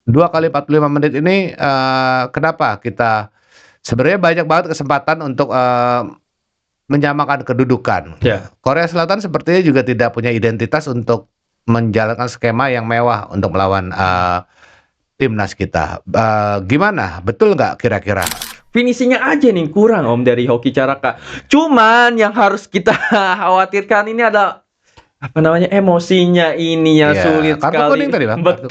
2 kali 45 menit ini, kenapa kita sebenarnya banyak banget kesempatan untuk, menyamakan kedudukan. Ya. Korea Selatan sepertinya juga tidak punya identitas untuk menjalankan skema yang mewah untuk melawan, timnas kita. Gimana, betul nggak kira-kira? Finishingnya aja nih kurang Om dari Hoki Caraka. Cuman yang harus kita khawatirkan ini ada emosinya ini yang Iya, sulit kartu sekali. kuning tadi, Bang. Betul.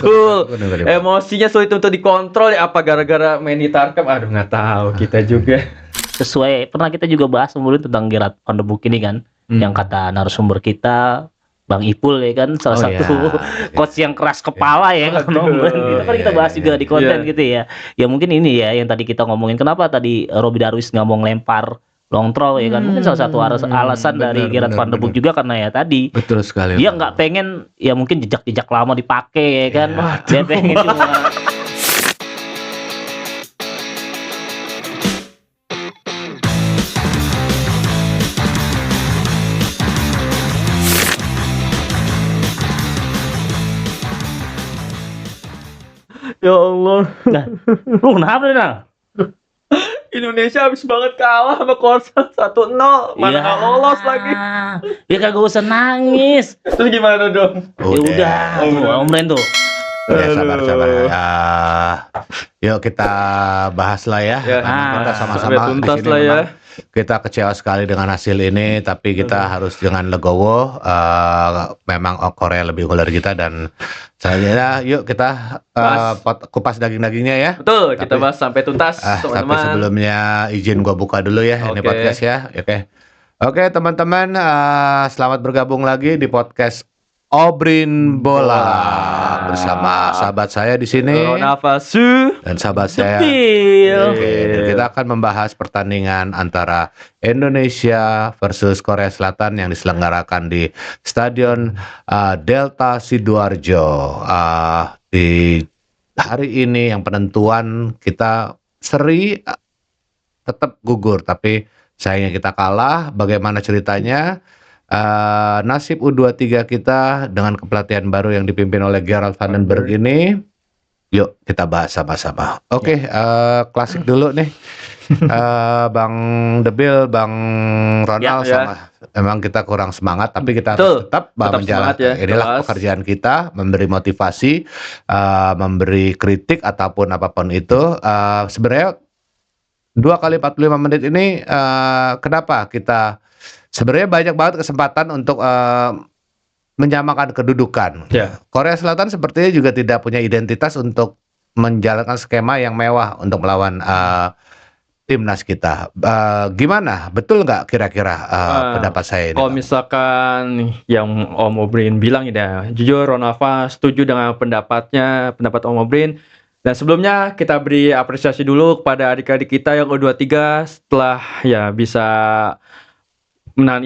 Kartu kuning tadi, Bang. Emosinya sulit untuk dikontrol ya, apa gara-gara main di Tarkam? Aduh nggak tahu kita juga. Sesuai pernah kita juga bahas sebelumnya tentang Gerard van de Boek ini kan, yang kata narasumber kita Bang Ipul ya kan, salah satu coach yang keras kepala ya kan, itu kan kita bahas juga di konten gitu ya. Ya mungkin ini ya yang tadi kita ngomongin kenapa tadi Robby Darwish nggak mau ngelempar long throw ya kan, mungkin salah satu alasan dari Gerard van de Boek juga karena ya tadi Betul sekali. dia nggak pengen ya mungkin jejak-jejak lama dipakai ya kan, dia pengen cuma Ya Allah. nah, lu kenapa nih? Indonesia habis banget kalah sama Korsel 1-0. Mana nggak lolos lagi. Ya kagak usah nangis. Terus gimana dong? Ya udah, tuh, Om Ren tuh. Ya sabar. Ya, yuk kita bahas lah ya. Karena kita sampai sama-sama di tuntas sini lah ya. memang kita kecewa sekali dengan hasil ini, tapi kita harus dengan legowo. Memang Korea lebih unggul dari kita dan selanjutnya yuk kita kupas daging-dagingnya ya. Betul, kita bahas sampai tuntas, Tapi teman-teman. sebelumnya izin gua buka dulu ya ini Oke. podcast ya. Oke teman-teman, selamat bergabung lagi di podcast Obrin Bola bersama sahabat saya di sini Ronafasu dan sahabat saya. Deal. Oke, dan kita akan membahas pertandingan antara Indonesia versus Korea Selatan yang diselenggarakan di Stadion Delta Sidoarjo. Di hari ini yang penentuan kita seri tetap gugur, tapi sayangnya kita kalah. Bagaimana ceritanya? Nasib U23 kita dengan kepelatihan baru yang dipimpin oleh Gerard van den Berg ini, yuk kita bahas sama-sama. Oke, klasik dulu nih. Bang Debil, Bang Ronald sama emang kita kurang semangat, tapi kita harus tetap menjalankan. Inilah pekerjaan kita, memberi motivasi, memberi kritik ataupun apapun itu. Sebenarnya 2 kali 45 menit ini, kenapa kita sebenarnya banyak banget kesempatan untuk menyamakan kedudukan. Korea Selatan sepertinya juga tidak punya identitas untuk menjalankan skema yang mewah untuk melawan timnas kita. Gimana, betul nggak kira-kira pendapat saya ini? Kalau misalkan yang Om Obrin bilang ya, jujur Ronafa setuju dengan pendapat Om Obrin. Dan sebelumnya kita beri apresiasi dulu kepada adik-adik kita yang U23 setelah ya bisa menahan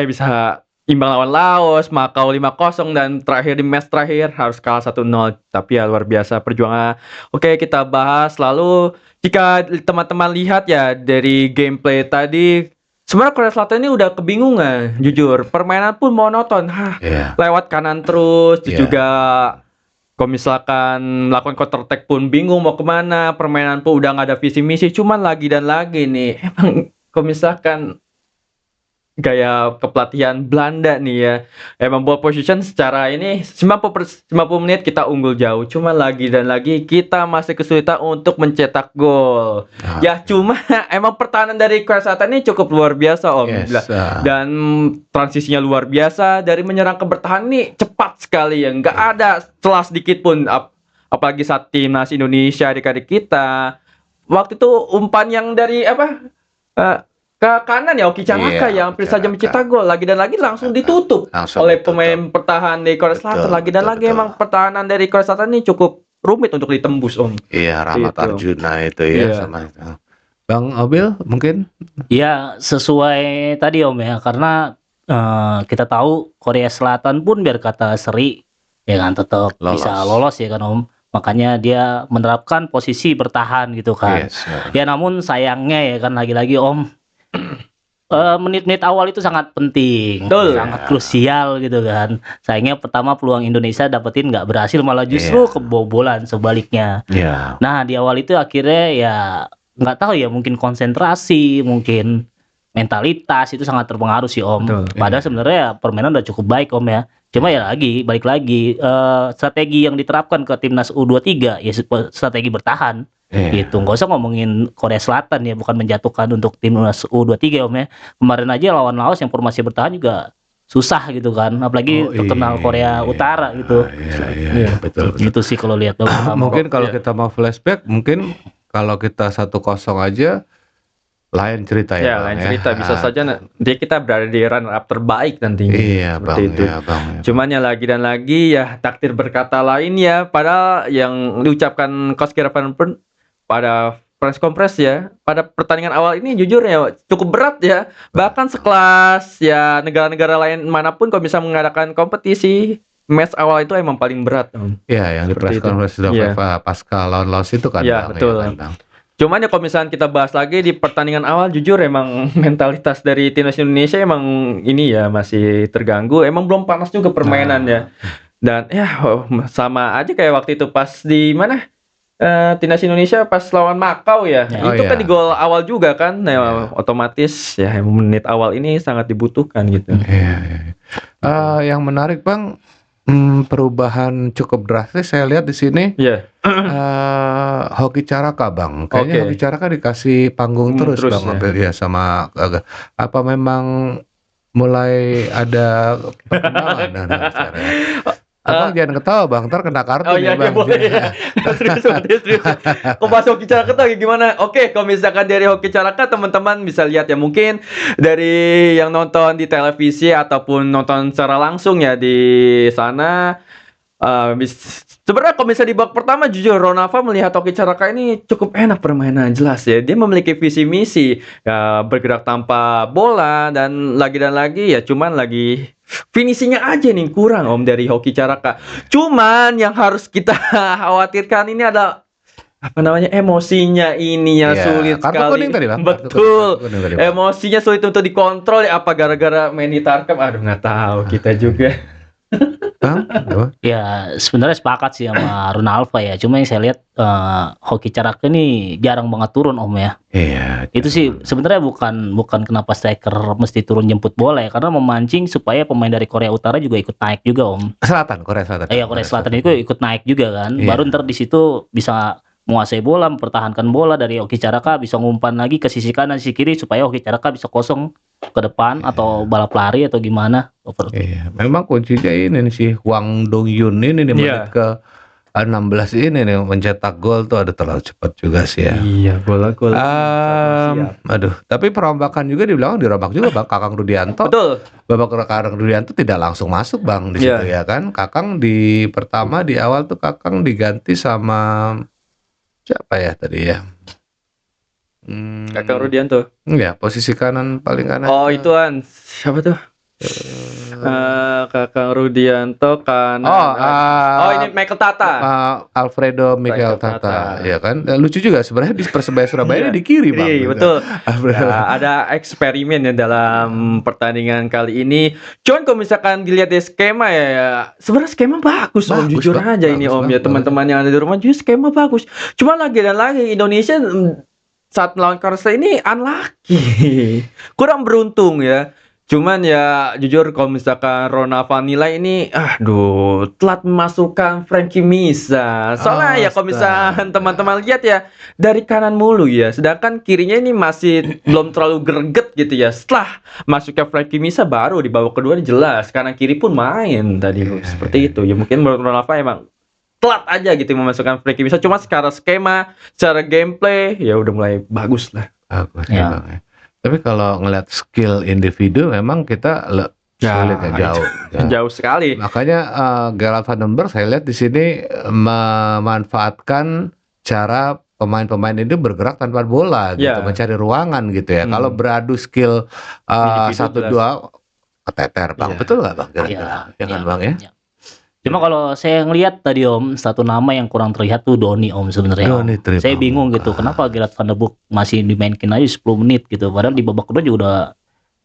bisa imbang lawan Laos, Makau 5-0 dan terakhir di match terakhir harus kalah 1-0. Tapi ya luar biasa perjuangan. Oke, kita bahas lalu jika teman-teman lihat ya dari gameplay tadi, sebenarnya Korea Selatan ini udah kebingungan, jujur. Permainan pun monoton. Lewat kanan terus, juga kalau misalkan melakukan counter attack pun bingung mau kemana. Permainan pun udah nggak ada visi misi. Cuman lagi dan lagi nih, emang kalau misalkan gaya kepelatihan Belanda nih ya, emang ball position secara ini 90 menit kita unggul jauh, cuma lagi dan lagi kita masih kesulitan untuk mencetak gol. Cuma emang pertahanan dari Korea Selatan ini cukup luar biasa Om. Dan transisinya luar biasa, dari menyerang ke bertahan nih cepat sekali ya, nggak ada celah sedikit pun. Apalagi saat timnas Indonesia adik-adik kita waktu itu umpan yang dari ke kanan ya Hoki Caraka yang hampir saja mencetak gol, lagi dan lagi langsung ditutup oleh pemain pertahanan dari Korea Selatan. Lagi dan lagi emang pertahanan dari Korea Selatan ini cukup rumit untuk ditembus Om. Iya, Rahmat Arjuna itu ya sama itu. Bang Obil mungkin? Ya sesuai tadi Om ya, karena kita tahu Korea Selatan pun biar kata seri ya kan tetap bisa lolos ya kan Om. Makanya dia menerapkan posisi bertahan gitu kan. Ya namun sayangnya ya kan lagi-lagi Om, menit-menit awal itu sangat penting, Betul. sangat krusial gitu kan. Sayangnya pertama peluang Indonesia dapetin nggak berhasil, malah justru kebobolan sebaliknya. Iya. Nah di awal itu akhirnya ya nggak tahu ya, mungkin konsentrasi, mungkin mentalitas itu sangat terpengaruh sih Om. Betul. Padahal sebenarnya permainan udah cukup baik Om ya. Cuma ya balik lagi strategi yang diterapkan ke timnas U23 ya strategi bertahan. Iya. Gitu, nggak usah ngomongin Korea Selatan ya, bukan menjatuhkan untuk timnas U23 Om ya. Kemarin aja lawan Laos yang formasi bertahan juga susah gitu kan, apalagi terkenal Korea Utara gitu. Iya, betul. Gitu sih kalau lihat Mungkin kalau kita mau flashback, mungkin kalau kita 1-0 aja lain cerita Ya, ya, Bang, lain cerita bisa saja dia kita berada di runner up terbaik nantinya. Iya, Bang. Seperti itu. Iya, Bang. Cuman ya lagi dan lagi ya takdir berkata lain ya, padahal yang diucapkan Coach Geravan pun pada press conference ya, pada pertandingan awal ini jujur ya cukup berat ya. Bahkan sekelas ya negara-negara lain manapun kalau bisa mengadakan kompetisi, match awal itu emang paling berat. Iya, yang di press Seperti itu. conference FIFA pasca lawan Laos itu kan, Iya, Bang, betul. ya kan, Bang? Cuman ya kalau misalnya kita bahas lagi di pertandingan awal, jujur emang mentalitas dari timnas Indonesia emang ini ya masih terganggu. Emang belum panas juga permainannya. Dan ya sama aja kayak waktu itu pas di mana timnas Indonesia pas lawan Makau ya. Ya. Itu kan iya. di gol awal juga kan. Nah, otomatis ya menit awal ini sangat dibutuhkan gitu. Iya. Yang menarik Bang, perubahan cukup drastis saya lihat di sini. Iya. Hoki Caraka Bang, kayaknya Oke. Hoki Caraka dikasih panggung terus terus Bang, ya. hampir ya sama apa memang mulai ada perkembangan sekarang. Abang jangan ketawa Bang, ntar kena kartu Oh nih iya, Bang. boleh ya. Serius. Kok bahas Hoki Caraka tuh gimana? Oke, kalau misalkan dari Hoki Caraka teman-teman bisa lihat ya, mungkin dari yang nonton di televisi ataupun nonton secara langsung ya di sana. Sebenarnya kalau misalnya di babak pertama jujur Ronalva melihat Hoki Caraka ini cukup enak permainan, jelas ya. Dia memiliki visi misi ya, bergerak tanpa bola dan lagi ya cuman lagi finishingnya aja nih kurang Om dari Hoki Caraka. Cuman yang harus kita khawatirkan ini ada apa namanya emosinya ini ya, Iya, sulit kartu sekali. kuning tadi, Bang. Betul. Kartu kuning tadi, Bang. Emosinya sulit untuk dikontrol ya, apa gara-gara main di Tarkam? Aduh nggak tahu kita juga. Bang, apa? Ya sebenarnya sepakat sih sama Ronaldo ya. Cuma yang saya lihat Hoki Caraka ini jarang banget turun Om ya. Iya. Itu sih sebenarnya bukan kenapa striker mesti turun jemput bola ya, karena memancing supaya pemain dari Korea Utara juga ikut naik juga Om. Korea Selatan. Iya, Korea Selatan itu ikut naik juga kan. Iya. Baru ntar di situ bisa menguasai bola, mempertahankan bola dari Hoki Caraka, bisa ngumpan lagi ke sisi kanan, sisi kiri supaya Hoki Caraka bisa kosong ke depan atau balap lari atau gimana. Iya, memang kuncinya ini nih si Hwang Dong-yun ini nih menit ke 16 ini nih mencetak gol tuh, ada terlalu cepat juga sih ya. Iya, gol-gol. Aduh, tapi perombakan juga dibilang dirombak juga Bang, Kakang Rudianto. Betul. Babak Kakang Rudianto tidak langsung masuk Bang di situ ya kan. Kakang di pertama di awal tuh Kakang diganti sama siapa ya tadi ya? Kakang Rudianto. Ya, posisi kanan paling kanan. Oh, ituan. Siapa tuh? Kakang Rudianto kan. Oh, ini Michael Tata. Alfredo Michael Tata, ya kan. Lucu juga sebenarnya di Persebaya Surabaya ini di kiri Bang. Iya, betul. Ya, ada eksperimen ya dalam pertandingan kali ini. Cuman kalau misalkan dilihat di skema ya sebenarnya skema bagus Om, jujur aja ini Om ya, teman-teman yang ada di rumah, jujur skema bagus. Cuma lagi dan lagi Indonesia saat melawan Korea ini unlucky. Kurang beruntung ya. Cuman ya jujur kalau misalkan Ronaldo nilai ini telat memasukkan Frankie Misa. Soalnya ya kalau misalkan teman-teman lihat ya dari kanan mulu ya, sedangkan kirinya ini masih belum terlalu greget gitu ya. Setelah masuknya Frankie Misa baru di babak kedua jelas kanan kiri pun main tadi seperti itu. Ya mungkin menurut Ronaldo emang telat aja gitu memasukkan Frankie Misa. Cuma secara skema, secara gameplay ya udah mulai bagus lah. Bagus ya Bang ya. Tapi kalau ngeliat skill individu memang kita sulit ya, jauh. Jauh sekali. Makanya Gerard Van den Berg saya lihat di sini memanfaatkan cara pemain-pemain itu bergerak tanpa bola gitu, mencari ruangan gitu ya. Kalau beradu skill 1-2 keteter Bang. Betul nggak Bang? Kira-kira? Ya kan Bang ya? Cuma kalau saya ngelihat tadi Om, satu nama yang kurang terlihat tuh Doni Om sebenarnya. Saya bingung gitu, kenapa Gerard Van den Berg masih dimainkan aja 10 menit gitu. Padahal di babak kedua juga udah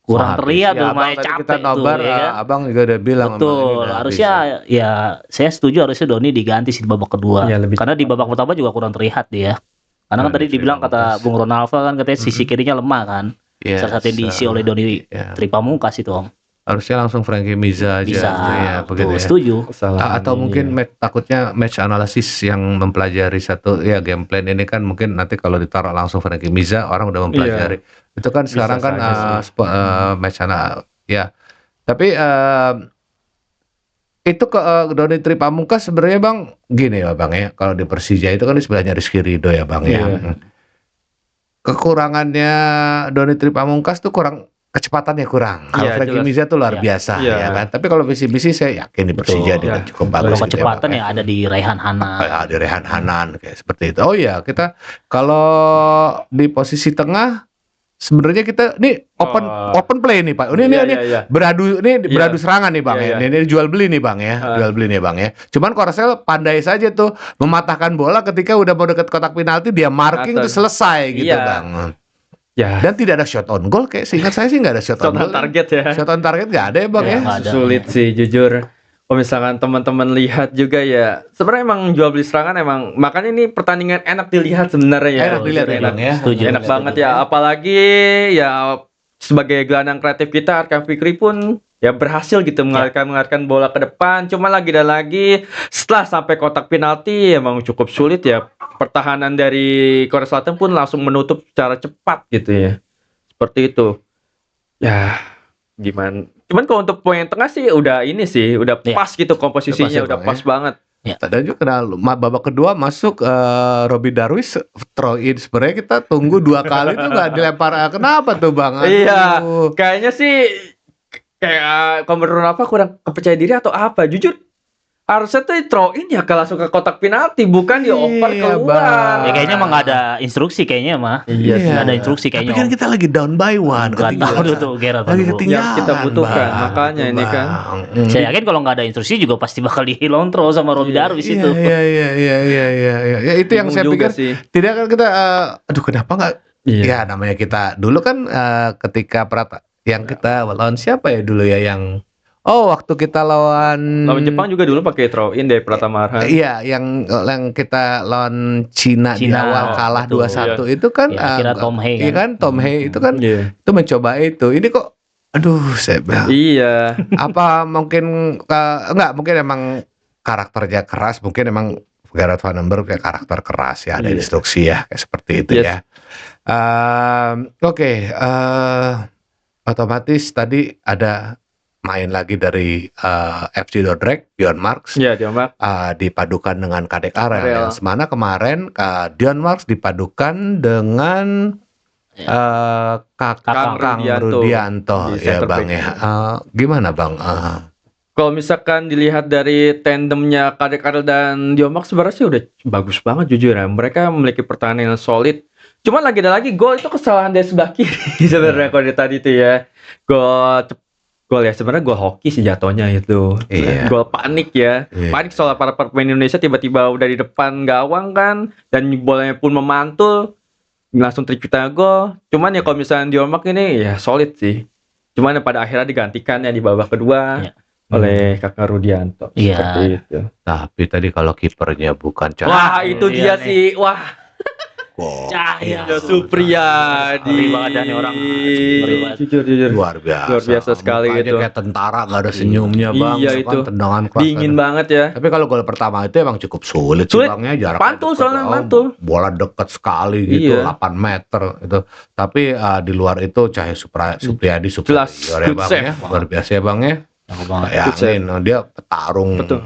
kurang habis. terlihat Ya, tuh, Abang makanya tadi capek kita tuh, nobar, ya kan? Abang juga udah bilang emang ini Betul, udah habis. harusnya ya saya setuju harusnya Doni diganti sih di babak kedua. Ya, lebih Karena di cepat. babak pertama juga kurang terlihat dia. Karena kan Doni tadi dibilang Tripamungkas. kata Bung Ronaldo kan katanya sisi Mhm. kirinya lemah kan. Yes, Salah satu yang diisi oleh Doni ya. Tripamungkas itu Om. Harusnya langsung Frankie Miza aja. Bisa, Ya, begitu tuh ya. setuju. Kesalahan Atau ini, mungkin ya. takutnya match analysis yang mempelajari satu ya game plan ini kan mungkin nanti kalau ditaruh langsung Frankie Miza orang udah mempelajari. Itu kan Bisa sekarang kan saja sih. match ya. Tapi itu ke Doni Tripamungkas sebenarnya Bang gini ya Bang ya, kalau di Persija itu kan di sebelahnya Rizky Ridho ya Bang ya. Iya. Kekurangannya Doni Tripamungkas tuh kecepatannya kurang. Kalau Iya, Frankie jelas. Miza tuh luar Iya. biasa Iya. ya kan. Tapi kalau visi-visi saya yakin di Persija Betul. dia kan Ya. cukup Kalau bagus. gitu ya, kecepatan Bang, ya ada di Raihan Hanan. di Rehan Hanan kayak seperti itu. Oh iya, kita kalau di posisi tengah sebenarnya kita nih open play nih Pak. Ini Iya. beradu beradu serangan nih Bang Iya, ya. Ini jual beli nih Bang ya. Jual beli nih Bang ya. Cuman Korsel pandai saja tuh mematahkan bola ketika udah mau dekat kotak penalti dia marking Atau- tuh selesai gitu Iya. Bang. Ya. Dan tidak ada shot on goal kayak seingat saya sih nggak ada shot on Shot on goal. target ya. Shot on target nggak ada ya Bang Ya, ya. nggak ada. Sulit sih jujur. Kalau misalkan teman-teman lihat juga ya, sebenarnya emang jual beli serangan emang makanya ini pertandingan enak dilihat sebenarnya ya. Enak dilihat ya, Jujur, Bang, ya. Setuju. Enak banget ya, apalagi ya sebagai gelandang kreatif kita Arkan Fikri pun ya berhasil gitu mengalirkan bola ke depan. Cuma lagi dan lagi setelah sampai kotak penalti emang cukup sulit ya. Pertahanan dari Korea Selatan pun langsung menutup secara cepat gitu ya. Seperti itu. Ya gimana? Cuman kalau untuk poin tengah sih udah ini sih udah Iya. pas gitu komposisinya Udah pas ya, udah Bang, pas banget. Dan juga babak kedua masuk Robi Darwis throw in. Sebenarnya kita tunggu 2 kali tuh nggak dilempar. Kenapa tuh Bang? Aduh. Iya, kayaknya sih kayak kalau menurut apa kurang kepercaya diri atau apa? Jujur harusnya tuh throw in ya kalau langsung ke kotak penalti bukan dioper Iya, keluar. Bang. Ya kayaknya emang nggak ada instruksi kayaknya mah. Iya sih. Nggak ada instruksi Tapi kayaknya. kan Om. kita lagi down by one. Nggak tahu tuh Gerard. Lagi Van de Boer. ketinggalan. Yang kita butuhkan, Bang. makanya Gitu, ini kan. Bang. Saya yakin kalau nggak ada instruksi juga pasti bakal dihilontrol sama Robi Darwis Iya, itu. iya. Ya itu yang Bingung saya juga pikir. sih. Tidak kan kita aduh kenapa nggak Iya. ya namanya kita dulu kan ketika yang kita lawan siapa ya dulu ya yang waktu kita lawan Lawan Jepang juga dulu pakai throw in dari Pratama Arhan. iya yang kita lawan Cina di Cina, awal kalah betul. 2-1 itu kan Ya, akhirnya Tom Hee iya kan Tom Hee itu kan Iya. itu mencoba itu ini kok aduh saya bilang Iya. apa mungkin enggak mungkin emang karakternya keras mungkin emang Gerard Van den Berg kayak karakter keras ya ada Iya. instruksi ya kayak seperti itu Yes. ya. Oke, otomatis tadi ada main lagi dari FC Dordrecht, Bjorn Marx Iya, dia Mak. dipadukan dengan Kadek Arel. Arel. Yang mana kemarin Bjorn Marx dipadukan dengan Kakang Rudianto Di ya center Bang back. ya. Gimana Bang? Kalau misalkan dilihat dari tandemnya Kadek Arel dan Diomak sebenarnya sih udah bagus banget jujur ya. Mereka memiliki pertahanan yang solid. Cuman lagi dan lagi gol itu kesalahan dari sebelah kiri sebenarnya kalau dari tadi itu ya. Gol ya sebenarnya gol hoki sih jatuhnya itu. Iya. Gol panik ya. Iya. Panik soal para pemain Indonesia tiba-tiba udah di depan gawang kan dan bolanya pun memantul langsung tercipta gol. Cuman ya kalau misalnya Diomak ini ya solid sih. Cuman ya pada akhirnya digantikan ya di babak kedua. Iya. Oleh Kakak Rudianto. Iya. Seperti itu. Tapi tadi kalau kipernya bukan Wah, itu dia iya nih. sih. Wah, Cahya Supriyadi. Ngeri banget dah nih orang. Ngeri banget. Jujur. luar biasa. Luar biasa sekali Mukanya itu. kayak tentara gak ada senyumnya Bang. Iya, Kan itu. tendangan keras. Dingin banget ya. Tapi kalau gol pertama itu emang cukup sulit sih Sulit. Bangnya jaraknya Mantul deket. soalnya, mantul. Bola deket sekali gitu Iya. 8 meter itu. Tapi di luar itu Cahya Supriyadi Jelas, superior ya good Bang save. ya. Luar biasa ya Bang ya. Jago banget. Bayangin dia petarung Betul.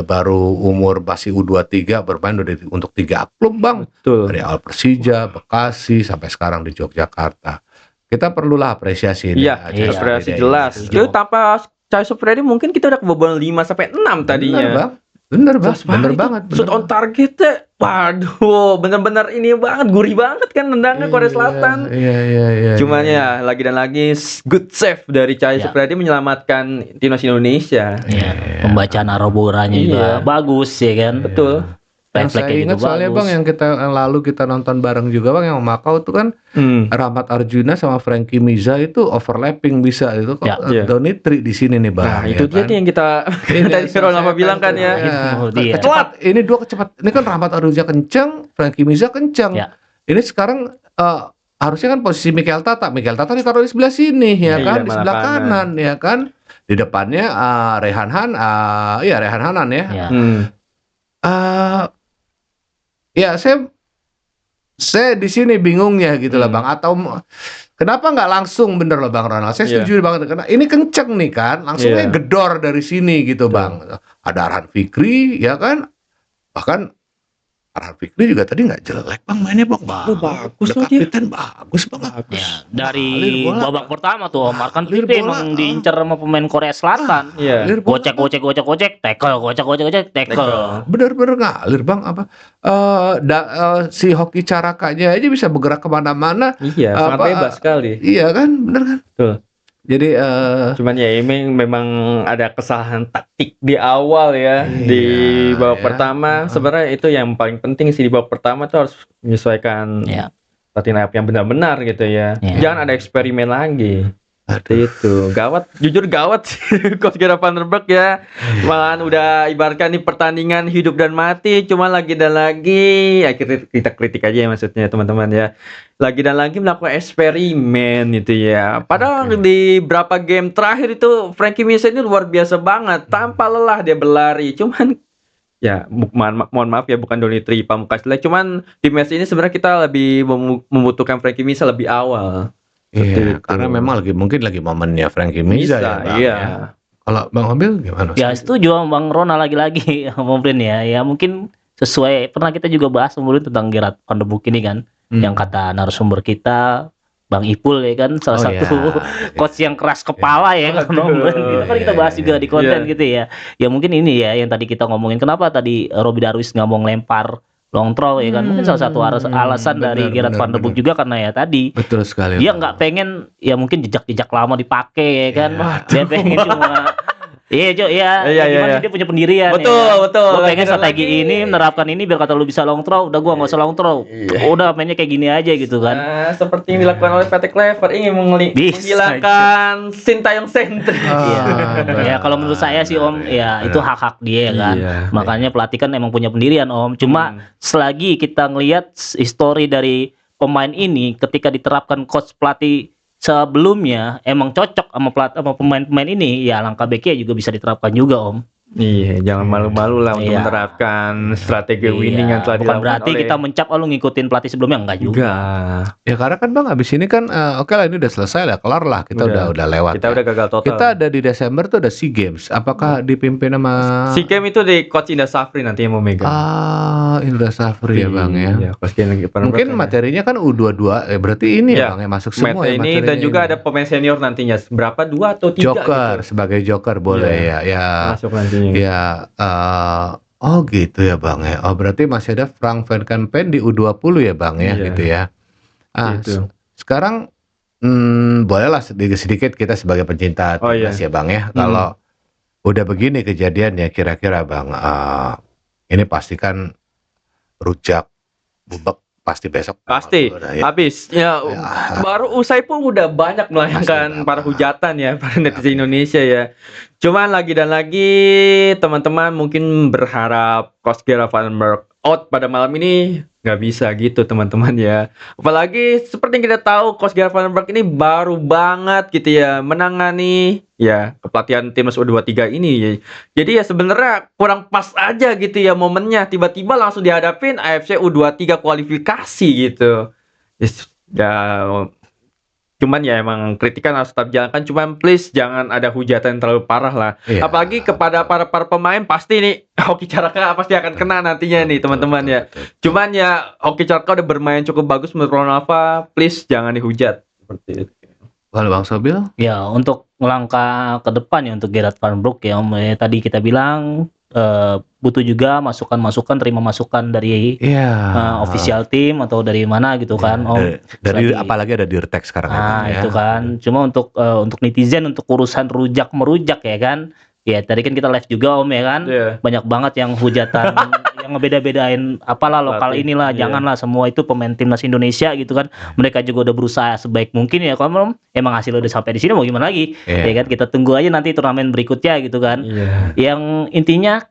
baru umur masih U23 bermain untuk 3 klub Bang. Betul. Dari awal Persija, Bekasi sampai sekarang di Yogyakarta. Kita perlulah apresiasi ini. Iya, Cahya apresiasi Supriyadi. jelas. Setuju. Itu tanpa Cahya Supriyadi mungkin kita udah kebobolan 5 sampai 6 tadinya. Bener Bang. Jelas Bener itu banget. Shoot on targetnya, waduh, bener-bener ini banget, gurih banget kan tendangan Korea Selatan. Iya. Cuman ya lagi dan lagi good save dari Cahya Ya. Supriyadi menyelamatkan timnas Indonesia. Iya. Pembacaan Aroboranya juga Iya. bagus ya kan. Betul. Yang saya Refleksnya juga ingat soalnya bagus. Bang yang lalu kita nonton bareng juga Bang yang Macau tuh kan Rahmat Arjuna sama Frankie Miza itu overlapping bisa itu kok Ya. Iya. Donitri di sini nih Nah, Bang itu dia ya kan. nih yang kita Ini tadi saya Ronaldo bilang kan ya. Itu dia. Cepat. Ini dua cepat. Ini kan Rahmat Arjuna kencang, Frankie Miza kencang. Ya. Ini sekarang harusnya kan posisi Mikel Tata ditaruh di sebelah sini ya Iya, kan, di malah sebelah kanan. kanan ya kan. Di depannya Rehan Hanan ya. Ya. Ya saya di sini bingungnya gitu lah Bang, atau kenapa nggak langsung bener loh Bang Ronald? Saya Iya. setuju banget karena ini kenceng nih kan, langsungnya Iya. gedor dari sini gitu Bang. Ada Arhan Fikri ya kan, bahkan Arhan Fikri juga tadi nggak jelek Bang mainnya Bang, bagus Udah loh dia. kapiten bagus banget. Ya, dari Ngalir bola. babak pertama tuh Om Arkan Ngalir Fikri bola, emang diincar sama pemain Korea Selatan. Iya. Ngalir bola, Gocek, tackle, tackle. Tackle. bener-bener ngalir Bang apa si Hoki Carakanya aja bisa bergerak kemana-mana. Iya, sangat Apa, bebas sekali. Iya kan, bener kan? Betul. Jadi Cuman ya ini memang ada kesalahan taktik di awal ya, Iya, di babak ya. pertama. Sebenarnya itu yang paling penting sih, di babak pertama tuh harus menyesuaikan Ya. starting lineup yang benar-benar gitu ya. Ya. Jangan ada eksperimen lagi. Aduh. Itu gawat, jujur gawat sih Coach Gerard Van der Berg ya. Malahan udah ibaratkan nih pertandingan hidup dan mati, cuma lagi dan lagi ya kita kritik aja ya maksudnya teman-teman ya. Lagi dan lagi melakukan eksperimen gitu ya. Padahal di berapa game terakhir itu Frankie Miza ini luar biasa banget, tanpa lelah dia berlari. Cuman ya mohon maaf ya, bukan Donitri Pamungkas jelek, cuman di match ini sebenarnya kita lebih membutuhkan Frankie Miza lebih awal. Iya, itu. karena memang mungkin lagi momennya Frankie Miza ya, Bang, iya. ya. Kalau Bang Obil gimana? Ya setuju sama Bang Rona lagi-lagi Om Brin ya. Ya mungkin sesuai pernah kita juga bahas Om Brin tentang Gerard Van der Broek ini kan. Yang kata narasumber kita Bang Ipul ya kan salah satu coach yang keras kepala ya kan Om Brin. Itu kan kita bahas juga di konten gitu ya. Ya mungkin ini ya yang tadi kita ngomongin kenapa tadi Robby Darwis nggak mau ngelempar long throw ya kan. Mungkin salah satu alasan dari Gerard Van der Broek juga karena ya tadi Betul sekali. dia Bang. nggak pengen ya mungkin jejak-jejak lama dipakai ya kan. Dia pengen cuma iya Jo ya, gimana sih dia punya pendirian. Betul. Gue pengen strategi ini menerapkan ini biar kata lu bisa long throw, udah gua nggak usah long throw. Udah mainnya kayak gini aja gitu kan. Seperti yang dilakukan oleh Patrick Kluivert ingin menghilangkan Sintayong sentri. Iya. Ya kalau menurut saya sih Om ya itu hak-hak dia kan. Iya. Makanya pelatih kan emang punya pendirian Om. Cuma selagi kita ngelihat histori dari pemain ini ketika diterapkan coach pelatih sebelumnya emang cocok sama pemain-pemain ini, ya langkah baiknya juga bisa diterapkan juga Om. Iya, jangan malu-malu lah untuk Iya. menerapkan strategi winning yang telah Bukan dilakukan berarti oleh kita mencap lu ngikutin pelatih sebelumnya, enggak juga. enggak. Ya karena kan Bang abis ini kan oke lah ini udah selesai lah, kelar lah, kita udah lewat. Kita udah gagal total. Kita ada di Desember tuh ada SEA Games. Apakah dipimpin sama Si Game itu di coach Indra Safri nanti yang mau megang. Indra Safri ya Bang ya. Iya, coach yang lagi Mungkin materinya kan U22 berarti ini ya Iya, Bang ya masuk semua ya ini materinya dan juga ini. ada pemain senior nantinya. Berapa? 2 atau 3 Joker gitu. sebagai Joker boleh ya. Masuk nantinya. Ya oh gitu ya Bang ya. Oh berarti masih ada Frank Van Kampen di U20 ya Bang ya Iya. gitu ya. Gitu. Sekarang bolehlah sedikit kita sebagai pencinta Oh, iya. timnas ya Bang ya. Kalau udah begini kejadiannya kira-kira Bang ini pasti kan rujak bubek pasti besok. Pasti Udah, ya. habis ya, baru usai pun udah banyak melayangkan Pasti, para hujatan ya para netizen Indonesia ya. Cuman lagi dan lagi teman-teman mungkin berharap Coach Gerard Van der Berg out pada malam ini, nggak bisa gitu teman-teman ya. Apalagi seperti yang kita tahu Coach Gerard Van der Berg ini baru banget gitu ya menangani ya kepelatihan timnas U23 ini ya. Jadi ya sebenarnya kurang pas aja gitu ya momennya, tiba-tiba langsung dihadapin AFC U23 kualifikasi gitu. Ya cuman ya emang kritikan harus tetap jalankan, cuman please jangan ada hujatan yang terlalu parah lah. Iya. Apalagi kepada para pemain pasti nih Hoki Caraka pasti akan kena nantinya nih teman-teman ya. Cuman ya Hoki Caraka udah bermain cukup bagus menurut Ronalva, please jangan dihujat seperti itu. Kalau Bang Sobil? Ya untuk langkah ke depan ya untuk Gerard Van der Broek ya Om, tadi kita bilang butuh juga masukan-masukan, terima masukan dari official team atau dari mana gitu kan Om. Dari Selagi- apalagi ada Dirtek sekarang ya, Bang, ya. itu kan. Cuma untuk netizen untuk urusan rujak merujak ya kan. Ya tadi kan kita live juga Om ya kan. Iya. Banyak banget yang hujatan ngebeda-bedain apalah lokal Pelatih, inilah, iya. janganlah semua itu pemain timnas Indonesia gitu kan. Mereka juga udah berusaha sebaik mungkin ya. Kalau emang hasilnya udah sampai di sini mau gimana lagi? Iya. Ya kan kita tunggu aja nanti turnamen berikutnya gitu kan. Iya. Yang intinya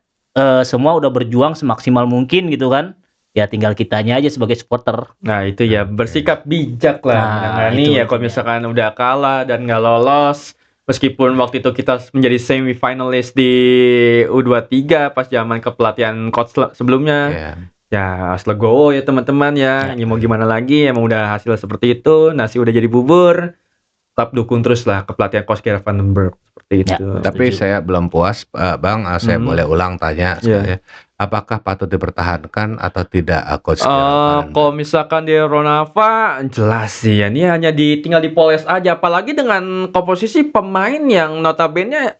semua udah berjuang semaksimal mungkin gitu kan. Ya tinggal kitanya aja sebagai supporter. Nah itu ya bersikap bijak lah Nah, menangani itu ya kalau misalkan udah kalah dan nggak lolos, meskipun waktu itu kita menjadi semi-finalis di U23 pas zaman kepelatihan coach sebelumnya. Iya. Ya harus legowo ya teman-teman ya. Ya. Ini mau gimana lagi, emang udah hasil seperti itu, nasi udah jadi bubur. Tetap dukung terus lah kepelatihan Coach Gerard van den Berg seperti Ya, itu. Tapi saya belum puas, Bang. Saya boleh ulang tanya. Iya. Apakah patut dipertahankan atau tidak, Coach Gerard van den Berg? Kalau misalkan di Ronalva jelas sih ya, ini hanya tinggal dipoles aja, apalagi dengan komposisi pemain yang notabene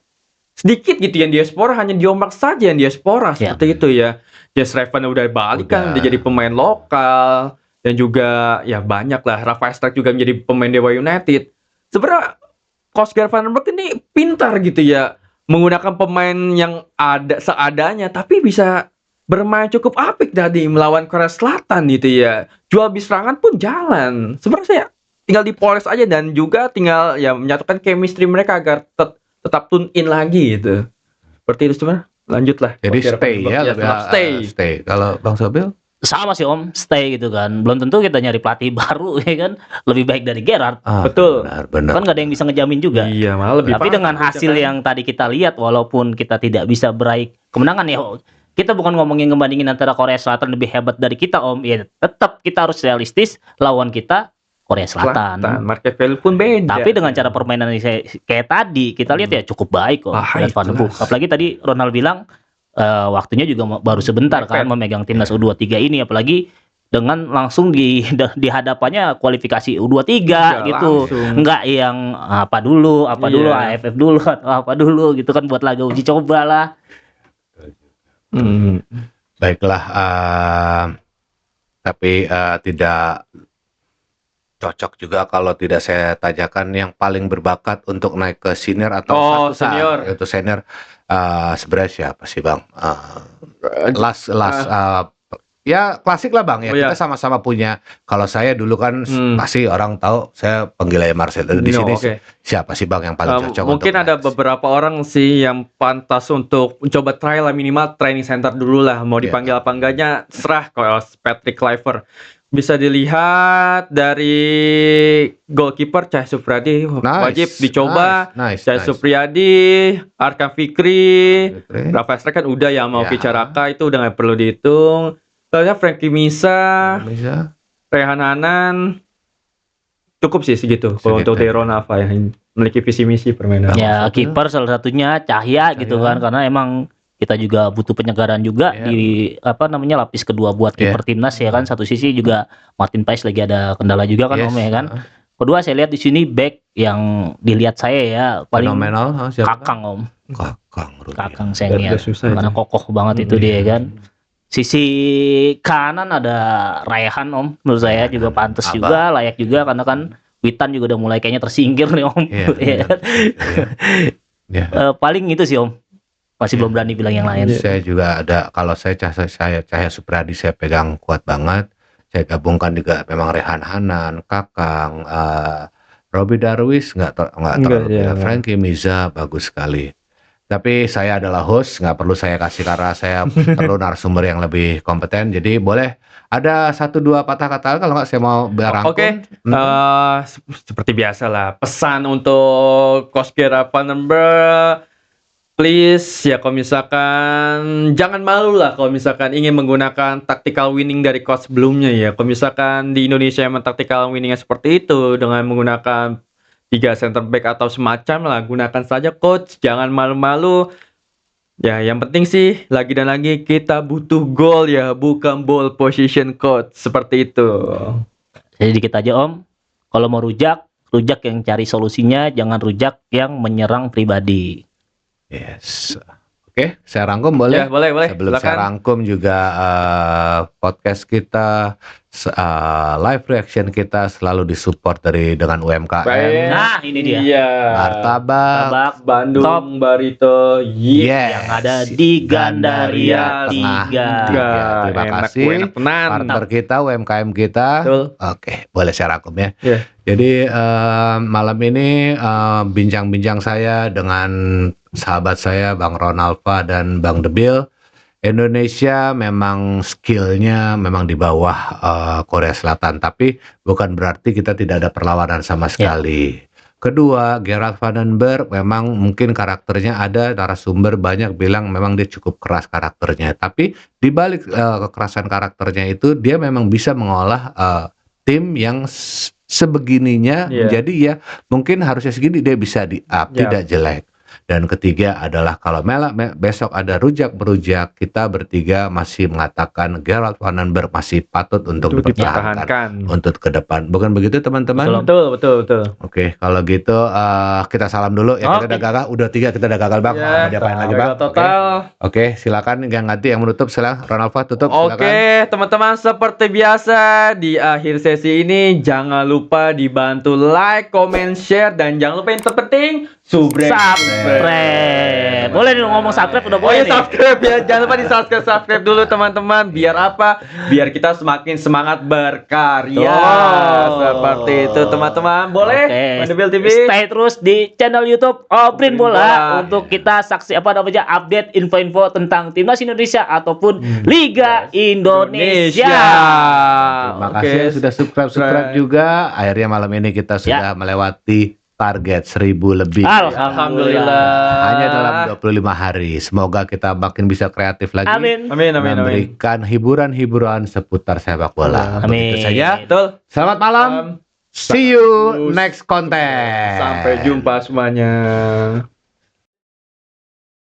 sedikit gitu yang diaspora, hanya diombak saja yang diaspora Ya. seperti itu ya. Jess Revan udah balik kan, udah jadi pemain lokal dan juga ya banyak lah. Rafael Stark juga menjadi pemain Dewa United. Sebenarnya Coach Gerard van den Berg ini pintar gitu ya, menggunakan pemain yang ada seadanya tapi bisa bermain cukup apik tadi melawan Korea Selatan gitu ya. Jual beli serangan pun jalan. Sebenarnya saya tinggal dipoles aja dan juga tinggal ya menyatukan chemistry mereka agar tetap tune in lagi gitu. Seperti itu sebenarnya. Lanjutlah. Jadi Coach Gerard stay van den Berg ya, ya, lebih tetap stay. stay. Kalau Bang Sobil? Sama sih Om, stay gitu kan. Belum tentu kita nyari pelatih baru ya kan. Lebih baik dari Gerard. Betul. Benar. Kan nggak ada yang bisa ngejamin juga. Iya, malah lebih Tapi parah dengan hasil kan. yang tadi kita lihat, walaupun kita tidak bisa meraih kemenangan ya, kita bukan ngomongin ngebandingin antara Korea Selatan lebih hebat dari kita Om. Ya tetap kita harus realistis, lawan kita Korea Selatan. Market value pun beda. Tapi dengan cara permainan yang kayak tadi, kita lihat ya cukup baik kok. Baik, Van den Berg. jelas. Apalagi tadi Ronald bilang waktunya juga baru sebentar kan memegang timnas U23 ini, apalagi dengan langsung di hadapannya kualifikasi U23 gitu. langsung. Enggak yang apa dulu, Iya. AFF dulu atau apa dulu gitu kan, buat laga uji coba lah. Baiklah, tapi tidak cocok juga kalau tidak saya tanyakan yang paling berbakat untuk naik ke senior atau Oh, satu saat, senior. yaitu senior. Sebenarnya siapa sih Bang? Ya klasik lah Bang ya. Oh, iya. Kita sama-sama punya. Kalau saya dulu kan pasti orang tahu saya panggil aja Marcelo. Di No, sini oke. siapa sih Bang yang paling cocok? Mungkin untuk ada naik? beberapa orang sih yang pantas untuk mencoba trial lah, minimal training center dulu lah. Mau Iya. dipanggil apa enggaknya serah. Kalau Patrick Kluivert bisa dilihat dari goalkeeper Cahaya Supriyadi, wajib dicoba. Nice. Cahaya Supriyadi, Arkan Fikri, Rafael Stark kan udah ya, mau Ya. Kicaraka itu udah nggak perlu dihitung. Soalnya Frankie Misa, Bisa. Rehan Hanan, cukup sih segitu kalau Segitu. untuk Deron Alva yang memiliki visi misi permainan. Ya satu. kiper salah satunya Cahya gitu kan, karena emang kita juga butuh penyegaran juga Iya. di lapis kedua buat kiper timnas ya kan. Satu sisi juga Martin Paes lagi ada kendala juga kan Yes. Om ya kan. Kedua saya lihat di sini back yang dilihat saya ya paling Fenomenal. Siapa? Kakang Om. Kakang saya Biar lihat dia susah karena aja. kokoh banget itu dia kan. Sisi kanan ada Raihan Om, menurut saya juga pantas Abah. juga, layak juga karena kan Witan juga udah mulai kayaknya tersingkir nih Om. Iya, Iya kan? Ya. Paling itu sih Om. Masih belum berani bilang yang lain. Saya juga ada, kalau saya Cahaya Supriyadi saya pegang kuat banget. Saya gabungkan juga memang Rehan Hanan, Kakang, Robbie Darwis nggak terlalu ya, Frankie Miza bagus sekali. Tapi saya adalah host, nggak perlu saya kasih karena saya perlu narasumber yang lebih kompeten. Jadi boleh ada 1-2 patah kata kalau nggak saya mau berangkum. Oke, seperti biasa lah. Pesan untuk Coach Gerard van den Berg, please ya kalau misalkan jangan malu lah kalau misalkan ingin menggunakan tactical winning dari coach sebelumnya ya. Kalau misalkan di Indonesia emang tactical winningnya seperti itu dengan menggunakan 3 center back atau semacam lah, gunakan saja coach, jangan malu-malu. Ya, yang penting sih lagi dan lagi kita butuh gol ya, bukan ball position coach, seperti itu. Jadi dikit aja Om, kalau mau rujak yang cari solusinya, jangan rujak yang menyerang pribadi. Yes. Oke, saya rangkum boleh? Ya, boleh. Sebelum saya Silakan. rangkum juga podcast kita, live reaction kita selalu disupport dengan UMKM, Baik. Nah, ini dia. Iya. martabak, Tabak Bandung Top. Barito. yes, yang ada di Gandaria Tengah 3. Terima Enak, kasih. enak tenan. Partner kita, UMKM kita. Betul. Oke, boleh saya rangkum ya. Iya. Jadi malam ini bincang-bincang saya dengan sahabat saya Bang Ronalva dan Bang Debil. Indonesia memang skillnya memang di bawah Korea Selatan, tapi bukan berarti kita tidak ada perlawanan sama sekali. Kedua, Gerard Vandenberg memang mungkin karakternya, ada narasumber banyak bilang memang dia cukup keras karakternya, tapi di balik kekerasan karakternya itu dia memang bisa mengolah tim yang sebegininya Iya. menjadi ya mungkin harusnya segini dia bisa di-up, Ya. tidak jelek. Dan ketiga adalah kalau besok ada rujak berujak, kita bertiga masih mengatakan Gerard Vandenberg masih patut untuk dipertahankan dipertahankan. untuk ke depan. Bukan begitu teman-teman? Betul. Oke, kalau gitu kita salam dulu ya. Kita Oke. udah gagal, udah 3 kita udah gagal Bang. Ya, Mau diapain lagi Bang? gagal total. Oke, silakan yang ganti yang menutup silakan. Ronalva tutup silakan. Oke, teman-teman, seperti biasa di akhir sesi ini jangan lupa dibantu like, comment, share, dan jangan lupa yang terpenting subscribe. Boleh nih ngomong subscribe udah Oh boleh ya, nih. subscribe ya, jangan lupa di subscribe dulu teman-teman. Biar apa? Biar kita semakin semangat berkarya. Betul. Seperti itu teman-teman. Boleh? Oke. Mandebil TV. Stay terus di channel YouTube Obrin Obrin Bola Bola. untuk kita saksi update info-info tentang timnas Indonesia ataupun Liga Indonesia. Terima kasih yang sudah subscribe juga. Akhirnya malam ini kita sudah melewati target 1000 lebih. Alhamdulillah. Hanya dalam 25 hari. Semoga kita makin bisa kreatif lagi. Amin. Amin. Memberikan hiburan-hiburan seputar sepak bola. Amin. Begitu saja. Betul. Selamat malam. See you next content. Sampai jumpa semuanya.